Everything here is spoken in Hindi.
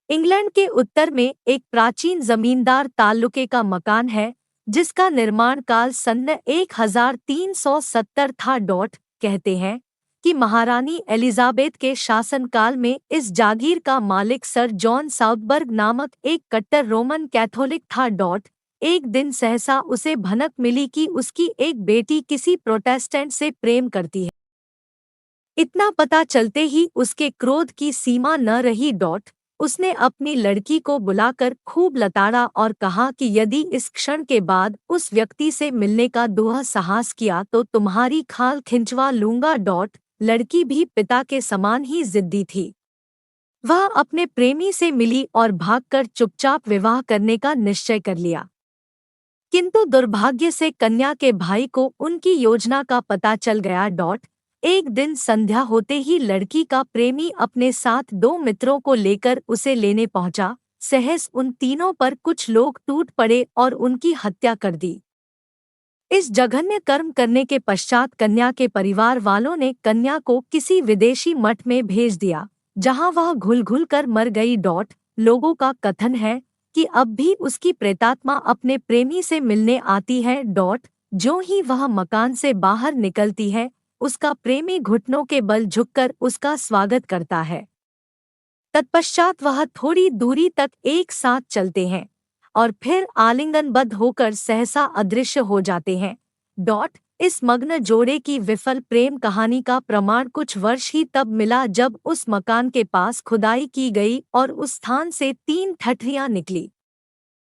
इंग्लैंड के उत्तर में एक प्राचीन जमींदार ताल्लुके का मकान है जिसका निर्माण काल सन 1370 था। कहते हैं कि महारानी एलिजाबेथ के शासनकाल में इस जागीर का मालिक सर जॉन साउथबर्ग नामक एक कट्टर रोमन कैथोलिक था। एक दिन सहसा उसे भनक मिली कि उसकी एक बेटी किसी प्रोटेस्टेंट से प्रेम करती है। इतना पता चलते ही उसके क्रोध की सीमा न रही। उसने अपनी लड़की को बुलाकर खूब लताड़ा और कहा कि यदि इस क्षण के बाद उस व्यक्ति से मिलने का दुस्साहस किया तो तुम्हारी खाल खिंचवा लूंगा। लड़की भी पिता के समान ही जिद्दी थी। वह अपने प्रेमी से मिली और भागकर चुपचाप विवाह करने का निश्चय कर लिया। किंतु दुर्भाग्य से कन्या के भाई को उनकी योजना का पता चल गया। एक दिन संध्या होते ही लड़की का प्रेमी अपने साथ दो मित्रों को लेकर उसे लेने पहुंचा। सहस उन तीनों पर कुछ लोग टूट पड़े और उनकी हत्या कर दी। इस जघन्य कर्म करने के पश्चात कन्या के परिवार वालों ने कन्या को किसी विदेशी मठ में भेज दिया जहां वह घुल-घुल कर मर गई। लोगों का कथन है कि अब भी उसकी प्रेतात्मा अपने प्रेमी से मिलने आती है। जो ही वह मकान से बाहर निकलती है उसका प्रेमी घुटनों के बल झुककर उसका स्वागत करता है। तत्पश्चात वह थोड़ी दूरी तक एक साथ चलते हैं और फिर आलिंगनबद्ध होकर सहसा अदृश्य हो जाते हैं। इस मग्न जोड़े की विफल प्रेम कहानी का प्रमाण कुछ वर्ष ही तब मिला जब उस मकान के पास खुदाई की गई और उस स्थान से 3 ठठरियां निकली।